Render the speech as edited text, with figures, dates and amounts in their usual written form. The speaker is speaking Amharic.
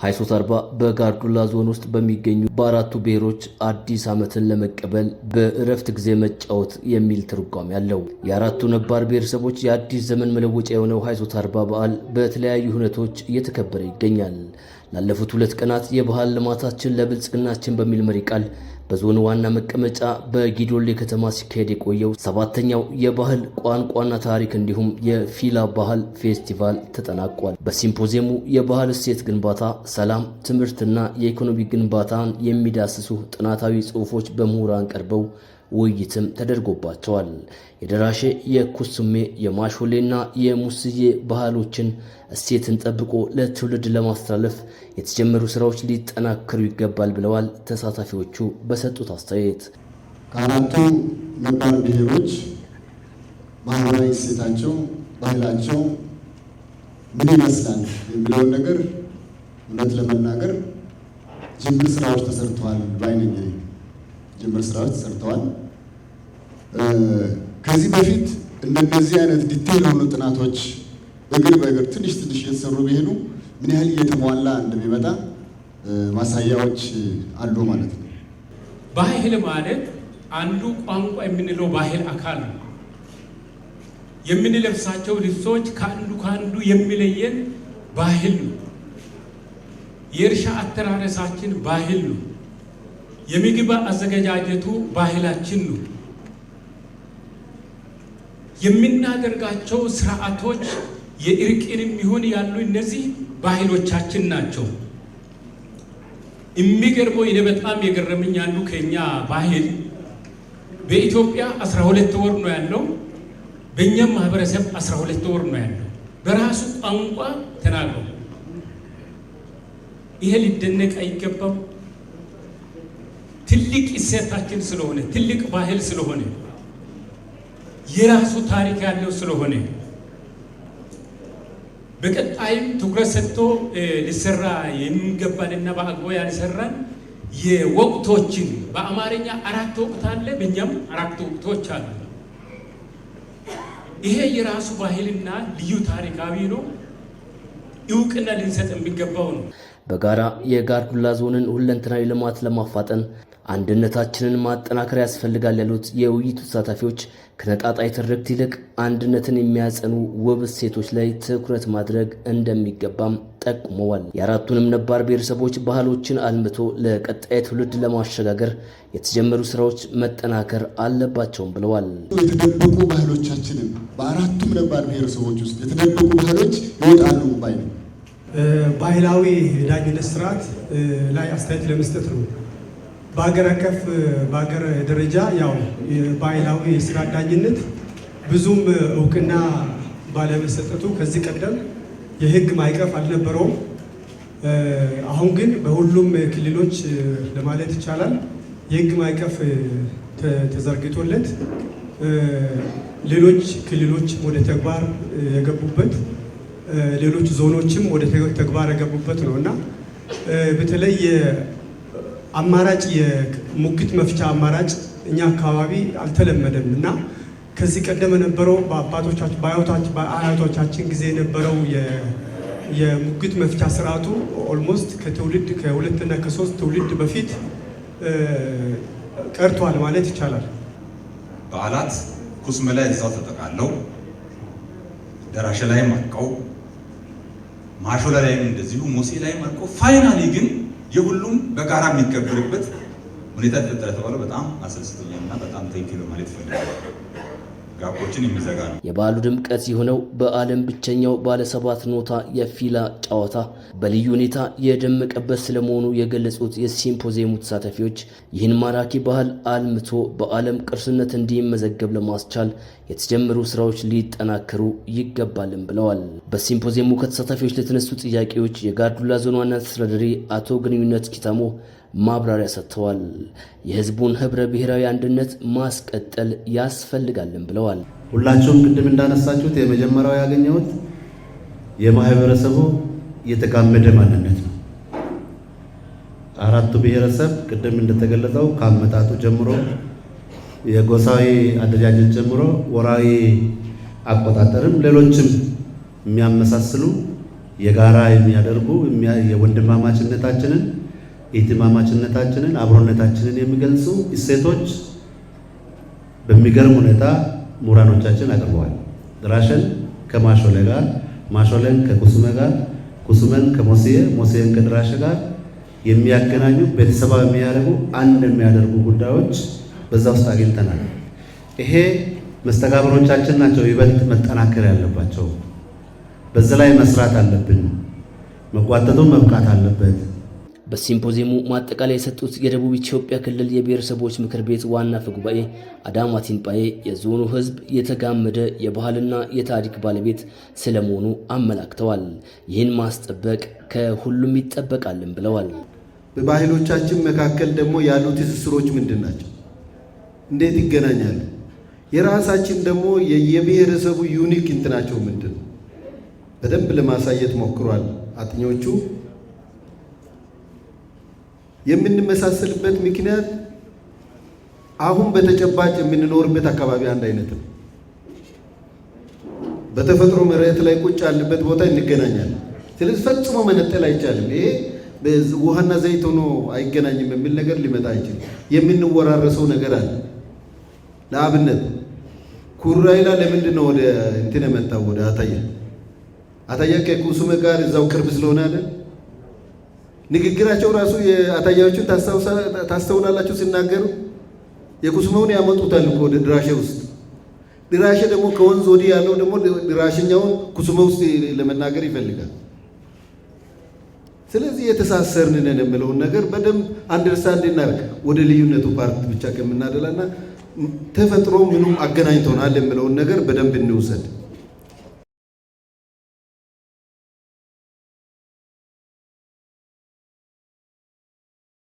ሃይሶት 40 በጋርዱላ ዞን ውስጥ በሚገኙ በአራቱ ብሔሮች አዲስ ዓመትን ለመቀበል በእረፍት ጊዜ መጫወት የሚል ትርጓሜ ያለው የአራቱ ነባር ብሔረሰቦች የአዲስ ዘመን መለወጫ የሆነው ሃይሶት 40 በዓል በተለያዩ ሁነቶች እየተከበረ ይገኛል። ላለፉት 2 ቀናት የባህል ልማታችን ለብልጽግናችን በሚል መሪ ቃል በዞኑ ዋና መቀመጫ በጊዶሌ ከተማ ሲካሄድ የቆየው 7ኛው የባህል ቋንቋና ታሪክ እንዲሁም የፊላ ባህል ፌስቲቫል ተጠናቋል። በሲምፖዚየሙ የባህል እሴት ግንባታ፣ ሰላም፣ ትምህርትና የኢኮኖሚ ግንባታን የሚዳስሱ ጥናታዊ ጽሑፎች በምሁራን ቀርበው ውይይትም ተደርጎባቸዋል። የደራሼ፣ የኩሱሜ፣ የማሾሌና የሙስዬ ባህሎችን እሴትን ጠብቆ ለትውልድ ለማስተላለፍ የተጀመሩ ስራዎች ሊጠናከሩ ይገባል ብለዋል ተሳታፊዎቹ በሰጡት አስተያየት። ከአራቱ ነባር ብሔሮች ማህበራዊ እሴታቸው፣ ባህላቸው ምን ይመስላል የሚለውን ነገር እውነት ለመናገር ጅምር ስራዎች ተሰርተዋል ባይነኝ ጅምር ስራዎች ተሰርተዋል። ከዚህ በፊት እንደነዚህ አይነት ዲቴል የሆኑ ጥናቶች እግር በእግር ትንሽ እየተሰሩ ቢሄዱ ምን ያህል እየተሟላ እንደሚመጣ ማሳያዎች አሉ ማለት ነው። ባህል ማለት አንዱ ቋንቋ የምንለው ባህል አካል ነው። የምንለብሳቸው ልብሶች ከአንዱ የሚለየን ባህል ነው። የእርሻ አተራረሳችን ባህል ነው። የምግብ አዘገጃጀቱ ባህላችን ነው። የምናደርጋቸው ስርዓቶች የእርቅንም ይሁን ያሉ እነዚህ ባህሎቻችን ናቸው። የሚገርመው እኔ በጣም የገረመኝ አንዱ ከኛ ባህል በኢትዮጵያ 12 ወር ነው ያለው፣ በእኛም ማህበረሰብ 12 ወር ነው ያለው በራሱ ቋንቋ ተናግሮ። ይሄ ሊደነቅ አይገባም? ትልቅ እሴታችን ስለሆነ፣ ትልቅ ባህል ስለሆነ፣ የራሱ ታሪክ ያለው ስለሆነ በቀጣይም ትኩረት ሰጥቶ ሊሰራ የሚገባንና በአግባቡ ያልሰራን የወቅቶችን በአማርኛ 4 ወቅት አለ፣ በእኛም 4 ወቅቶች አሉ። ይሄ የራሱ ባህልና ልዩ ታሪካዊ ነው፣ እውቅና ልንሰጥ የሚገባው ነው። በጋራ የጋርዱላ ዞንን ሁለንተናዊ ልማት ለማፋጠን አንድነታችንን ማጠናከር ያስፈልጋል ያሉት የውይይቱ ተሳታፊዎች ከነጣጣይ ትርክት ይልቅ አንድነትን የሚያጸኑ ውብ እሴቶች ላይ ትኩረት ማድረግ እንደሚገባም ጠቁመዋል። የአራቱንም ነባር ብሔረሰቦች ባህሎችን አልምቶ ለቀጣይ ትውልድ ለማሸጋገር የተጀመሩ ስራዎች መጠናከር አለባቸውም ብለዋል። የተደበቁ ባህሎቻችንን በአራቱም ነባር ብሔረሰቦች ውስጥ የተደበቁ ባህሎች ይወጣሉ ባይ ነው። ባህላዊ ዳኝነት ስርዓት ላይ አስተያየት ለመስጠት ነው። በሀገር አቀፍ በሀገር ደረጃ ያው ባህላዊ ስርዓት ዳኝነት ብዙም እውቅና ባለመሰጠቱ ከዚህ ቀደም የህግ ማዕቀፍ አልነበረውም። አሁን ግን በሁሉም ክልሎች ለማለት ይቻላል የህግ ማዕቀፍ ተዘርግቶለት ሌሎች ክልሎች ወደ ተግባር የገቡበት ሌሎች ዞኖችም ወደ ተግባር የገቡበት ነውና በተለይ አማራጭ የሙግት መፍቻ አማራጭ እኛ አካባቢ አልተለመደም እና ከዚህ ቀደም የነበረው በአያቶቻችን ጊዜ የነበረው የሙግት መፍቻ ስርዓቱ ኦልሞስት ከትውልድ ከ2 እና ከ3 ትውልድ በፊት ቀርቷል ማለት ይቻላል። በዓላት ኩስም ላይ እዛው ተጠቃለው ደራሼ ላይ ማርቀው ማሾላ ላይ እንደዚሁ ሙሴ ላይ ማርቀው ፋይናሊ ግን የሁሉም በጋራ የሚከበርበት ሁኔታ ተፈጠረ ተባለ። በጣም አስደስተኛልና በጣም ቴንኪው ማለት ፈልጋለሁ። ጋፖችን የሚዘጋ ነው። የበዓሉ ድምቀት የሆነው በዓለም ብቸኛው ባለ 7 ኖታ የፊላ ጨዋታ በልዩ ሁኔታ የደመቀበት ስለመሆኑ የገለጹት የሲምፖዚየሙ ተሳታፊዎች ይህን ማራኪ ባህል አልምቶ በዓለም ቅርስነት እንዲመዘገብ ለማስቻል የተጀመሩ ስራዎች ሊጠናከሩ ይገባልም ብለዋል። በሲምፖዚየሙ ከተሳታፊዎች ለተነሱ ጥያቄዎች የጋርዱላ ዞን ዋና አስተዳዳሪ አቶ ግንኙነት ኪታሞ ማብራሪያ ሰጥተዋል። የህዝቡን ህብረ ብሔራዊ አንድነት ማስቀጠል ያስፈልጋልም ብለዋል። ሁላችሁም ቅድም እንዳነሳችሁት የመጀመሪያው ያገኘሁት የማህበረሰቡ የተጋመደ ማንነት ነው። አራቱ ብሔረሰብ ቅድም እንደተገለጸው ከአመጣጡ ጀምሮ የጎሳዊ አደረጃጀት ጀምሮ ወራዊ አቆጣጠርም ሌሎችም የሚያመሳስሉ የጋራ የሚያደርጉ የወንድማማችነታችንን፣ ኢትማማችነታችንን፣ አብሮነታችንን የሚገልጹ እሴቶች በሚገርም ሁኔታ ምሁራኖቻችን አቅርበዋል። ድራሸን ከማሾለ ጋር፣ ማሾለን ከኩሱመ ጋር፣ ኩሱመን ከሞሴ፣ ሞሴን ከድራሸ ጋር የሚያገናኙ ቤተሰባዊ የሚያደርጉ አንድ የሚያደርጉ ጉዳዮች በዛ ውስጥ አግኝተናል። ይሄ መስተጋብሮቻችን ናቸው ይበልጥ መጠናከር ያለባቸው። በዚህ ላይ መስራት አለብን። መጓተቱን መብቃት አለበት። በሲምፖዚየሙ ማጠቃለያ የሰጡት የደቡብ ኢትዮጵያ ክልል የብሔረሰቦች ምክር ቤት ዋና አፈ ጉባኤ አዳማ ቲንጳዬ የዞኑ ሕዝብ የተጋመደ የባህልና የታሪክ ባለቤት ስለመሆኑ አመላክተዋል። ይህን ማስጠበቅ ከሁሉም ይጠበቃልን ብለዋል። በባህሎቻችን መካከል ደግሞ ያሉ ትስስሮች ምንድን ናቸው? እንዴት ይገናኛሉ? የራሳችን ደግሞ የብሔረሰቡ ዩኒክ እንትናቸው ምንድን ነው? በደንብ ለማሳየት ሞክሯል አጥኞቹ። የምንመሳሰልበት ምክንያት አሁን በተጨባጭ የምንኖርበት አካባቢ አንድ አይነት ነው። በተፈጥሮ መሬት ላይ ቁጭ ያለበት ቦታ እንገናኛለን። ስለዚህ ፈጽሞ መነጠል አይቻልም። ይሄ ውሃና ዘይት ሆኖ አይገናኝም የሚል ነገር ሊመጣ አይችልም። የምንወራረሰው ነገር አለ። ለአብነት ኩራይላ ለምንድን ነው ወደ እንትን የመጣው? ወደ አታያ ከኩሱመ ጋር እዛው ቅርብ ስለሆነ አይደል? ንግግራቸው ራሱ የአታያዎቹን ታስተውላላችሁ ሲናገሩ የኩሱመውን ያመጡታል እኮ ወደ ድራሼ ውስጥ። ድራሼ ደግሞ ከወንዝ ወዲህ ያለው ደግሞ ድራሽኛውን ኩሱመ ውስጥ ለመናገር ይፈልጋል። ስለዚህ የተሳሰርን ነን የምለውን ነገር በደንብ አንደርስታንድ እናድርግ። ወደ ልዩነቱ ፓርት ብቻ ከምናደላና ተፈጥሮ ምኑም አገናኝቶናል የምለውን ነገር በደንብ እንውሰድ።